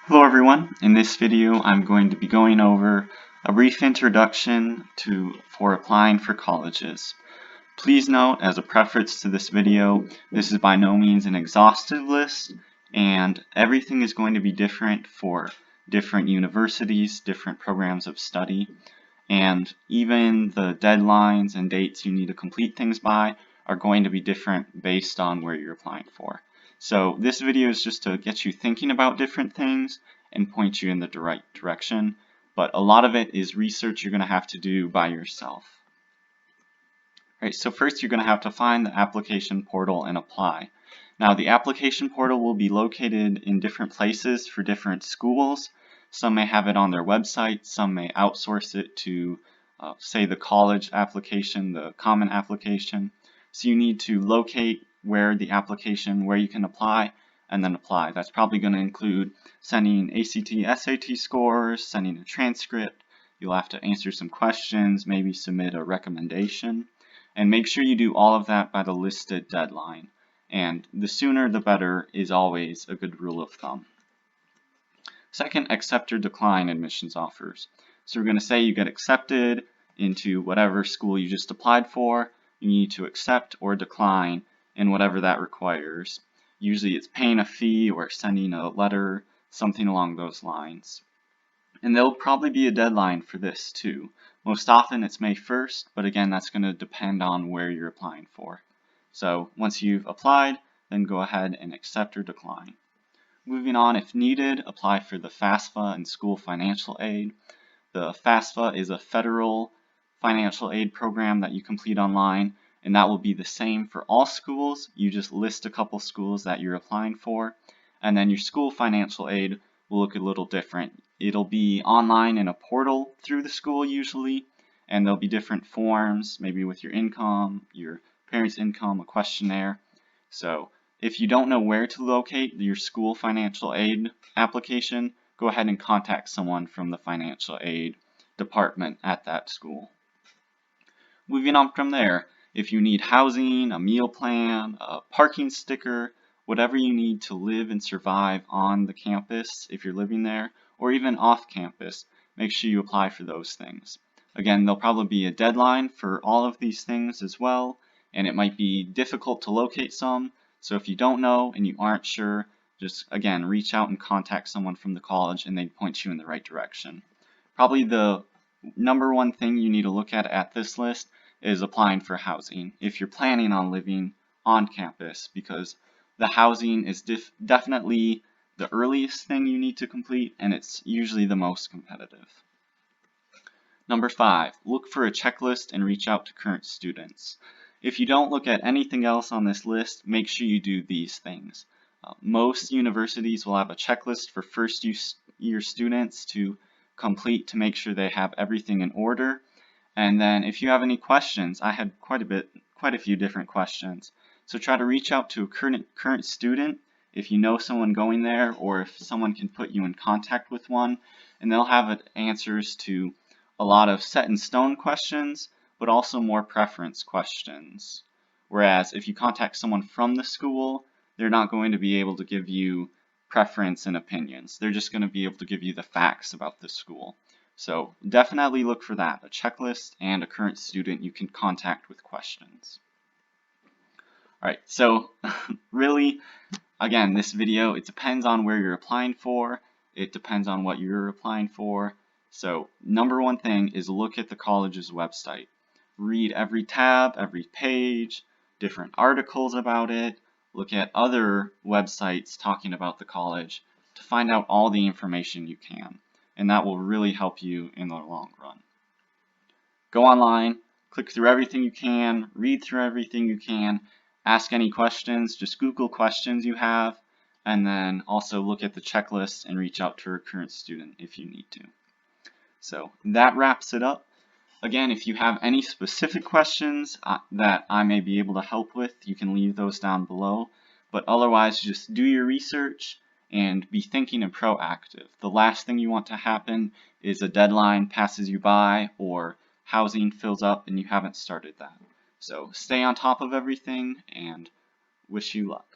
Hello everyone, in this video I'm going to be going over a brief introduction for applying for colleges. Please note, as a preface to this video, this is by no means an exhaustive list, and everything is going to be different for different universities, different programs of study, and even the deadlines and dates you need to complete things by are going to be different based on where you're applying for. So this video is just to get you thinking about different things and point you in the right direction, but a lot of it is research you're going to have to do by yourself. Alright, so first you're going to have to find the application portal and apply. Now the application portal will be located in different places for different schools. Some may have it on their website, some may outsource it to say the college application, the common application. So you need to locate where you can apply, and then apply. That's probably going to include sending ACT, SAT scores, sending a transcript. You'll have to answer some questions, maybe submit a recommendation, and make sure you do all of that by the listed deadline. And the sooner the better is always a good rule of thumb. Second, accept or decline admissions offers. So we're going to say you get accepted into whatever school you just applied for. You need to accept or decline in whatever that requires. Usually it's paying a fee or sending a letter, something along those lines. And there'll probably be a deadline for this too. Most often it's May 1st, but again that's going to depend on where you're applying for. So once you've applied, then go ahead and accept or decline. Moving on, if needed, apply for the FAFSA and school financial aid. The FAFSA is a federal financial aid program that you complete online, and that will be the same for all schools. You just list a couple schools that you're applying for, and then your school financial aid will look a little different. It'll be online in a portal through the school usually, and there'll be different forms, maybe with your income, your parents' income, a questionnaire. So if you don't know where to locate your school financial aid application, go ahead and contact someone from the financial aid department at that school. Moving on from there, if you need housing, a meal plan, a parking sticker, whatever you need to live and survive on the campus if you're living there, or even off campus, make sure you apply for those things. Again, there'll probably be a deadline for all of these things as well, and it might be difficult to locate some. So if you don't know and you aren't sure, just again reach out and contact someone from the college and they point you in the right direction. Probably the number one thing you need to look at this list is applying for housing if you're planning on living on campus, because the housing is definitely the earliest thing you need to complete, and it's usually the most competitive. Number 5, look for a checklist and reach out to current students. If you don't look at anything else on this list, make sure you do these things. Most universities will have a checklist for first year students to complete to make sure they have everything in order. And then if you have any questions, I had quite a few different questions. So try to reach out to a current student if you know someone going there, or if someone can put you in contact with one, and they'll have answers to a lot of set in stone questions, but also more preference questions. Whereas if you contact someone from the school, they're not going to be able to give you preference and opinions. They're just going to be able to give you the facts about the school. So definitely look for that, a checklist and a current student you can contact with questions. Alright, so really, again, this video, it depends on where you're applying for. It depends on what you're applying for. So number one thing is look at the college's website. Read every tab, every page, different articles about it. Look at other websites talking about the college to find out all the information you can. And that will really help you in the long run. Go online, click through everything you can, read through everything you can, ask any questions, just Google questions you have, and then also look at the checklist and reach out to a current student if you need to. So that wraps it up. Again, if you have any specific questions that I may be able to help with, you can leave those down below. But otherwise, just do your research and be thinking and proactive. The last thing you want to happen is a deadline passes you by or housing fills up and you haven't started that. So stay on top of everything and wish you luck.